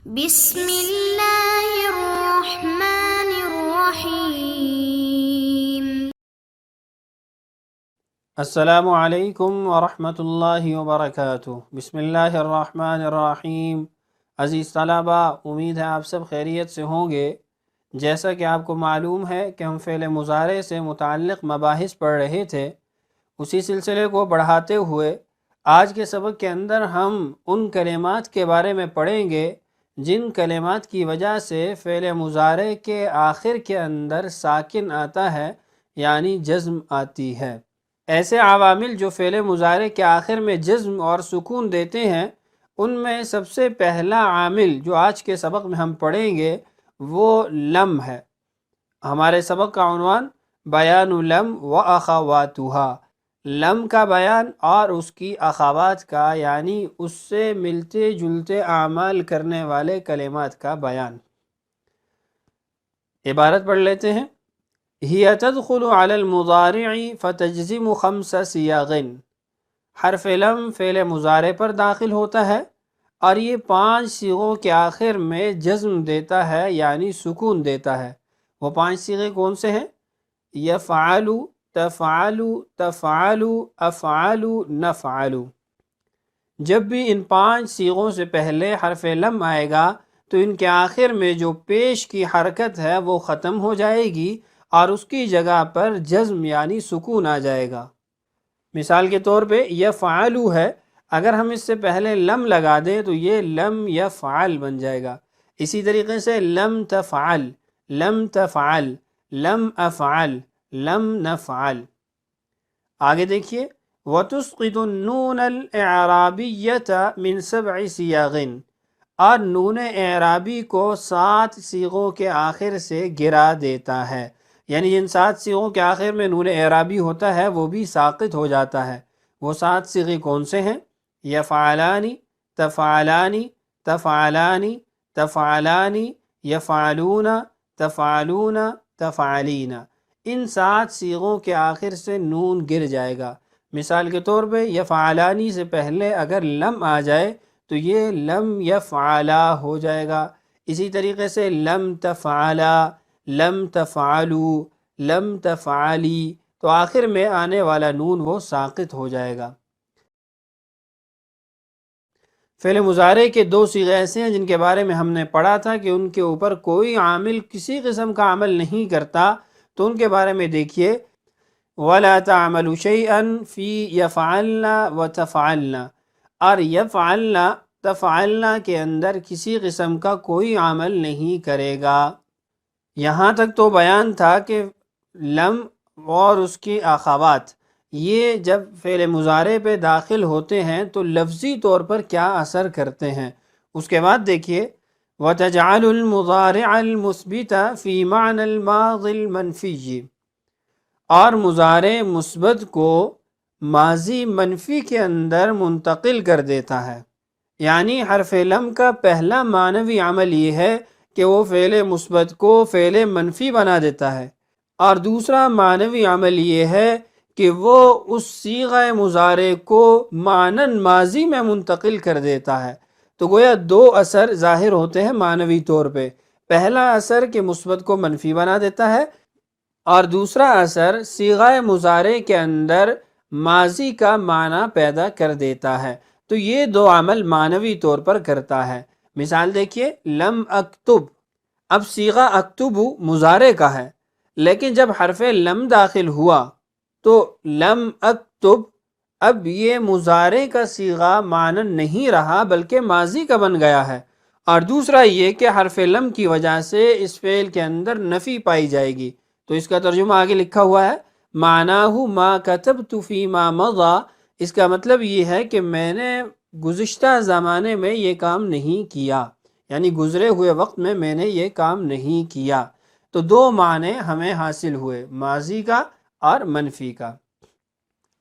بسم اللہ الرحمن الرحیم۔ السلام علیکم ورحمۃ اللہ وبرکاتہ۔ بسم اللہ الرحمن الرحیم۔ عزیز طلبہ، امید ہے آپ سب خیریت سے ہوں گے۔ جیسا کہ آپ کو معلوم ہے کہ ہم فعل مضارع سے متعلق مباحث پڑھ رہے تھے، اسی سلسلے کو بڑھاتے ہوئے آج کے سبق کے اندر ہم ان کلمات کے بارے میں پڑھیں گے جن کلمات کی وجہ سے فعل مضارع کے آخر کے اندر ساکن آتا ہے، یعنی جزم آتی ہے۔ ایسے عوامل جو فعل مضارع کے آخر میں جزم اور سکون دیتے ہیں، ان میں سب سے پہلا عامل جو آج کے سبق میں ہم پڑھیں گے وہ لم ہے۔ ہمارے سبق کا عنوان بیان لم و اخواتها، لم کا بیان اور اس کی اخوات کا، یعنی اس سے ملتے جلتے اعمال کرنے والے کلمات کا بیان۔ عبارت پڑھ لیتے ہیں۔ ہی تدخل علی المضارع فتجزم خمس صیاغ، حرف لم فعل مضارع پر داخل ہوتا ہے اور یہ 5 صیغوں کے آخر میں جزم دیتا ہے، یعنی سکون دیتا ہے۔ وہ 5 صیغے کون سے ہیں؟ یفعل، تفعل، تفعل، افعل، نفعل۔ جب بھی ان 5 صیغوں سے پہلے حرف لم آئے گا تو ان کے آخر میں جو پیش کی حرکت ہے وہ ختم ہو جائے گی اور اس کی جگہ پر جزم یعنی سکون آ جائے گا۔ مثال کے طور پہ یفعل ہے، اگر ہم اس سے پہلے لم لگا دیں تو یہ لم یفعل بن جائے گا۔ اسی طریقے سے لم تفعل، لم تفعل، لم افعل، لم نفعل۔ آگے دیکھیے، وَتُسْقِطُ النُّونَ الْإِعْرَابِيَّةَ مِنْ 7 صِيَاغٍ، اور نون اعرابی کو 7 صیغوں کے آخر سے گرا دیتا ہے، یعنی جن 7 صیغوں کے آخر میں نون اعرابی ہوتا ہے وہ بھی ساقط ہو جاتا ہے۔ وہ 7 صیغے کون سے ہیں؟ یفعلان، تفعلان، تفعلان، تفعلان، یفعلون، تفعلون، تفعلین۔ ان 7 صیغوں کے آخر سے نون گر جائے گا۔ مثال کے طور پہ یفعلانی سے پہلے اگر لم آ جائے تو یہ لم یفعلا ہو جائے گا۔ اسی طریقے سے لم تفعلا، لم تفعلو، لم تفعلی، تو آخر میں آنے والا نون وہ ساقط ہو جائے گا۔ فعل مضارع کے 2 صیغے ایسے ہیں جن کے بارے میں ہم نے پڑھا تھا کہ ان کے اوپر کوئی عامل کسی قسم کا عمل نہیں کرتا، تو ان کے بارے میں دیکھیے، وَلَا تَعْمَلُ شَيْئًا فِي يَفْعَلْنَ وَتَفْعَلْنَ، اور یفعلن، تفعلن کے اندر کسی قسم کا کوئی عمل نہیں کرے گا۔ یہاں تک تو بیان تھا کہ لم اور اس کی اخوات یہ جب فعل مضارع پہ داخل ہوتے ہیں تو لفظی طور پر کیا اثر کرتے ہیں۔ اس کے بعد دیکھیے، وَتَجْعَلُ الْمُضَارِعَ الْمُثْبِتَ فِي مَعْنَى الْمَاضِي الْمَنْفِيِّ، اور مضارع مثبت کو ماضی منفی کے اندر منتقل کر دیتا ہے، یعنی حرف لم کا پہلا معنوی عمل یہ ہے کہ وہ فعل مثبت کو فعل منفی بنا دیتا ہے، اور دوسرا معنوی عمل یہ ہے کہ وہ اس صیغہ مضارع کو معنن ماضی میں منتقل کر دیتا ہے۔ تو گویا 2 اثر ظاہر ہوتے ہیں معنوی طور پہ۔ پہلا اثر کہ مثبت کو منفی بنا دیتا ہے، اور دوسرا اثر صیغہ مضارع کے اندر ماضی کا معنی پیدا کر دیتا ہے۔ تو یہ 2 عمل معنوی طور پر کرتا ہے۔ مثال دیکھیے، لم اکتب، اب صیغہ اکتب مضارع کا ہے، لیکن جب حرف لم داخل ہوا تو لم اکتب اب یہ مضارع کا صیغہ معنن نہیں رہا بلکہ ماضی کا بن گیا ہے۔ اور دوسرا یہ کہ حرف لم کی وجہ سے اس فعل کے اندر نفی پائی جائے گی۔ تو اس کا ترجمہ آگے لکھا ہوا ہے، معناہ ما کتبت فیما مضی، اس کا مطلب یہ ہے کہ میں نے گزشتہ زمانے میں یہ کام نہیں کیا، یعنی گزرے ہوئے وقت میں نے یہ کام نہیں کیا۔ تو 2 معنی ہمیں حاصل ہوئے، ماضی کا اور منفی کا۔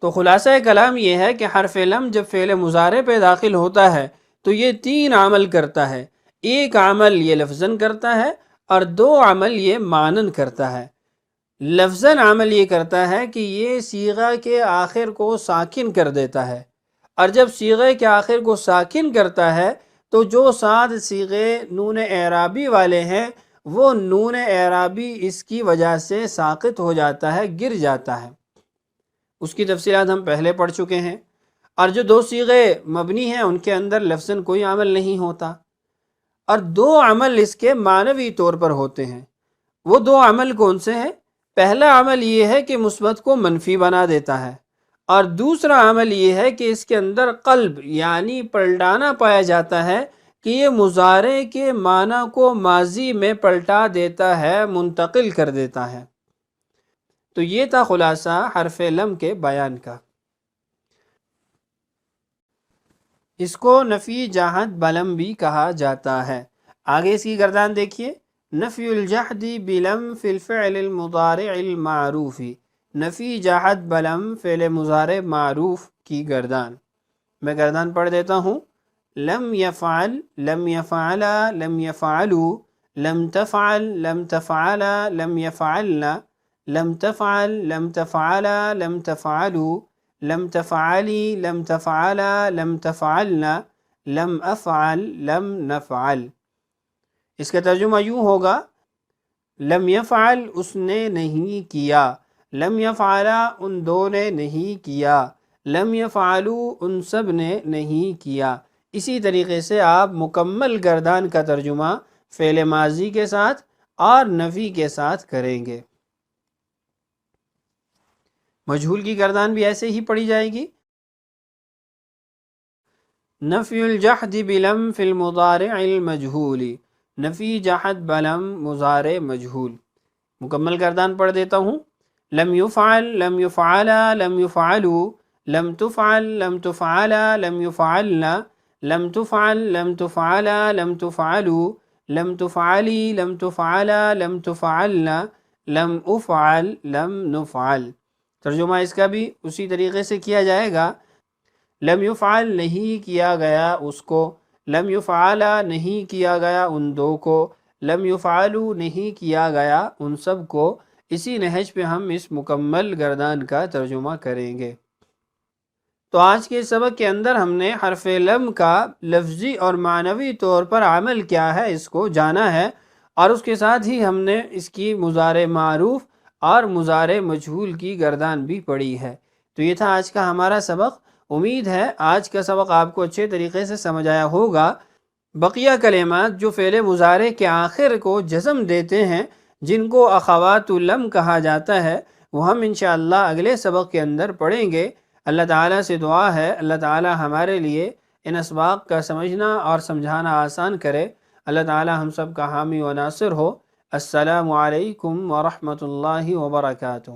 تو خلاصہ کلام یہ ہے کہ حرف لم جب فعل مضارع پہ داخل ہوتا ہے تو یہ 3 عمل کرتا ہے۔ ایک عمل یہ لفظاً کرتا ہے اور 2 عمل یہ معنن کرتا ہے۔ لفظاً عمل یہ کرتا ہے کہ یہ صیغہ کے آخر کو ساکن کر دیتا ہے، اور جب صیغہ کے آخر کو ساکن کرتا ہے تو جو 7 صیغے نون اعرابی والے ہیں وہ نون اعرابی اس کی وجہ سے ساقط ہو جاتا ہے، گر جاتا ہے۔ اس کی تفصیلات ہم پہلے پڑھ چکے ہیں۔ اور جو 2 صیغے مبنی ہیں ان کے اندر لفظاً کوئی عمل نہیں ہوتا، اور 2 عمل اس کے معنوی طور پر ہوتے ہیں۔ وہ 2 عمل کون سے ہیں؟ پہلا عمل یہ ہے کہ مثبت کو منفی بنا دیتا ہے، اور دوسرا عمل یہ ہے کہ اس کے اندر قلب یعنی پلٹانا پایا جاتا ہے کہ یہ مضارع کے معنی کو ماضی میں پلٹا دیتا ہے، منتقل کر دیتا ہے۔ تو یہ تھا خلاصہ حرف لم کے بیان کا۔ اس کو نفی جہد بلم بھی کہا جاتا ہے۔ آگے اس کی گردان دیکھیے، نفی الجحد بلم فی الفعل المضارع المعروف، نفی جہد بلم فعل مضارع معروف کی گردان۔ میں گردان پڑھ دیتا ہوں، لم یفعل، لم یفعلا، لم یفعلوا، لم تفعل، لم تفعلا، لم یفعلنا، لم تفعل، لم تفعلا، لم تفعلوا، لم تفعلی، لم تفعلا، لم تفعلنا، لم افعل، لم نفعل۔ اس کا ترجمہ یوں ہوگا، لم یفعل اس نے نہیں کیا، لم یفعلا ان 2 نے نہیں کیا، لم یفعلوا ان سب نے نہیں کیا۔ اسی طریقے سے آپ مکمل گردان کا ترجمہ فعل ماضی کے ساتھ اور نفی کے ساتھ کریں گے۔ مجہول کی گردان بھی ایسے ہی پڑھی جائے گی، نفی الجحد بلم فی المضارع المجہول، نفی جحد بلم مضارع مجہول۔ مکمل گردان پڑھ دیتا ہوں، لم یفعل، لم یفعلا، لم یفعلوا، لم تفعل، لم تفعلا، لم یفعلنا، لم تفعل، لم تفعلا، لم تفعلوا، لم تفعلی، لم تفعلا، لم تفعلنا، لم افعل، لم نفعل۔ ترجمہ اس کا بھی اسی طریقے سے کیا جائے گا، لم یفعل نہیں کیا گیا اس کو، لم یفعلا نہیں کیا گیا ان 2 کو، لم یفعلوا نہیں کیا گیا ان سب کو۔ اسی نہج پہ ہم اس مکمل گردان کا ترجمہ کریں گے۔ تو آج کے سبق کے اندر ہم نے حرف لم کا لفظی اور معنوی طور پر عمل کیا ہے اس کو جانا ہے، اور اس کے ساتھ ہی ہم نے اس کی مضارع معروف اور مضارع مجہول کی گردان بھی پڑھی ہے۔ تو یہ تھا آج کا ہمارا سبق۔ امید ہے آج کا سبق آپ کو اچھے طریقے سے سمجھ آیا ہوگا۔ بقیہ کلمات جو فعل مضارع کے آخر کو جزم دیتے ہیں، جن کو اخوات لم کہا جاتا ہے، وہ ہم انشاءاللہ اگلے سبق کے اندر پڑھیں گے۔ اللہ تعالیٰ سے دعا ہے اللہ تعالیٰ ہمارے لیے ان اسباق کا سمجھنا اور سمجھانا آسان کرے۔ اللہ تعالیٰ ہم سب کا حامی و ناصر ہو۔ السلام علیکم ورحمۃ اللہ وبرکاتہ۔